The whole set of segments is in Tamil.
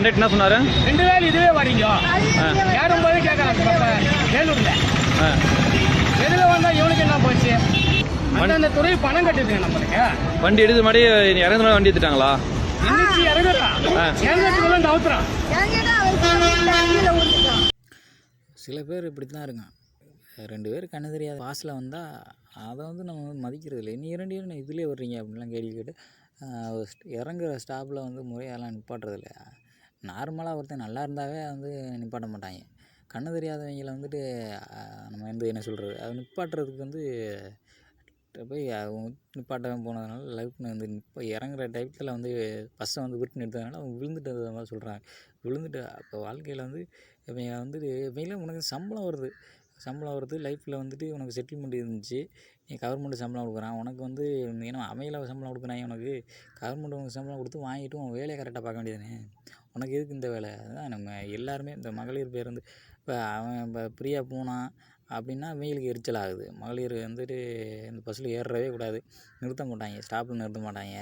கண்டக்டர் என்ன சொன்னார்? 2 வேலை இதுவே வரீங்க ஏறும்போது கேட்குறாங்க வேலூரில் எதில் வந்தால் இவனுக்கு என்ன போச்சு? அந்தந்த துறை பணம் கட்டுதுங்க நம்மளுக்கு. வண்டி எடுத்து மாதிரி இறந்து வண்டி எடுத்துட்டாங்களா? இன்னைக்கு இறங்குறான் இறங்குறதுக்குள்ள நவுத்துறான். சில பேர் இப்படி தான் இருக்கான். 2 பேர் கண்ணு தெரியாத பாஸில் வந்தால் அதை வந்து நம்ம வந்து மதிக்கிறது இல்லை. நீ 2 பேரும் இதிலே வர்றீங்க அப்படின்லாம் கேள்வி கேட்டு இறங்குற ஸ்டாப்பில் வந்து முறையெல்லாம் நிப்பாட்டுறது இல்லை. நார்மலாக ஒருத்தன் நல்லா இருந்தாவே வந்து நிப்பாட்ட மாட்டாங்க. கண்ணு தெரியாதவங்களை வந்துட்டு நம்ம வந்து என்ன சொல்கிறது, அதை நிப்பாட்டுறதுக்கு வந்து போய் அவங்க நிப்பாட்ட போனதுனால லைஃப்னு வந்து இப்போ இறங்குற டைத்தில் வந்து பஸ்ஸை வந்து விட்டு நிறுத்ததுனால அவங்க விழுந்துட்டு மாதிரி சொல்கிறாங்க. விழுந்துட்டு அப்போ வாழ்க்கையில் வந்து இவங்க வந்துட்டு இவங்களே உனக்கு சம்பளம் வருது லைஃப்பில் வந்துட்டு உனக்கு செட்டில்மெண்ட் இருந்துச்சு. நீ கவர்மெண்ட்டு சம்பளம் கொடுக்குறான் உனக்கு வந்து ஏன்னா அமையில சம்பளம் கொடுக்குறாங்க. உனக்கு கவர்மெண்ட் உனக்கு சம்பளம் கொடுத்து வாங்கிட்டு உன் வேலையை கரெக்டாக பார்க்க வேண்டியதுனே. உனக்கு எதுக்கு இந்த வேலை? அதுதான் நம்ம எல்லாருமே இந்த மகளிர் பேர் வந்து இப்போ அவன் இப்போ ஃப்ரீயாக போனான் அப்படின்னா அவங்களுக்கு எரிச்சல் ஆகுது. மகளிர் வந்துட்டு இந்த பஸ்ஸில் ஏறவே கூடாது, நிறுத்த மாட்டாங்க, ஸ்டாப்பில் நிறுத்த மாட்டாங்க,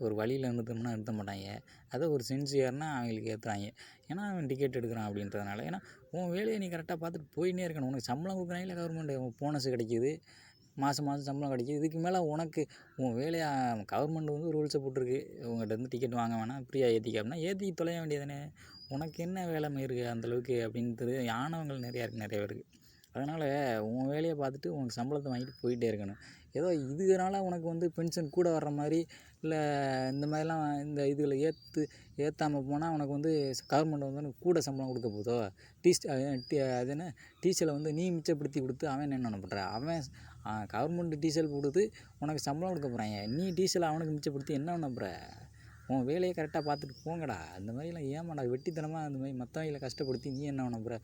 ஒரு வழியில் நிறுத்தணும்னா நிறுத்த மாட்டாங்க. அதை ஒரு சின்சியர்னா அவங்களுக்கு ஏற்றுறாங்க. ஏன்னா அவன் டிக்கெட் எடுக்கிறான் அப்படின்றதுனால. ஏன்னா உன் வேலையை நீ கரெக்டாக பார்த்துட்டு போயின்னே இருக்கணும். உனக்கு சம்பளம் கொடுக்குறாங்களே கவர்மெண்ட்டு, போனஸ் கிடைக்கிது, மாதம் சம்பளம் கிடைக்கிது. இதுக்கு மேலே உனக்கு உன் வேலையை கவர்மெண்ட் வந்து ரூல்ஸை போட்டிருக்கு, உங்கள்கிட்ட வந்து டிக்கெட் வாங்க வேணாம், ஃப்ரீயாக ஏற்றிக்க அப்படின்னா ஏற்றி தொலைய வேண்டியதானே. உனக்கு என்ன வேலைமை இருக்குது அந்தளவுக்கு அப்படின்றது ஆணவங்கள் நிறையா பேருக்கு. அதனால் உன் வேலையை பார்த்துட்டு உனக்கு சம்பளத்தை வாங்கிட்டு போயிட்டே இருக்கணும். ஏதோ இதனால உனக்கு வந்து பென்ஷன் கூட வர்ற மாதிரி இல்லை இந்த மாதிரிலாம் இந்த இதில் ஏற்றாமல் போனால் உனக்கு வந்து கவர்மெண்ட் வந்து உனக்கு கூட சம்பளம் கொடுக்க போதோ, அது என்ன டீசலை வந்து நீ மிச்சப்படுத்தி கொடுத்து அவன் என்ன பண்ணுற? அவன் கவர்மெண்ட் டீசல் கொடுத்து உனக்கு சம்பளம் கொடுக்க போகிறாங்க, நீ டீசலை அவனுக்கு மிச்சப்படுத்தி என்ன பண்ண போகிற? உன் வேலையை கரெக்டாக பார்த்துட்டு போங்கடா. அந்த மாதிரிலாம் ஏமாடா வெட்டித்தனமாக அந்த மாதிரி மற்றவங்களை கஷ்டப்படுத்தி நீ என்ன பண்ண போகிற?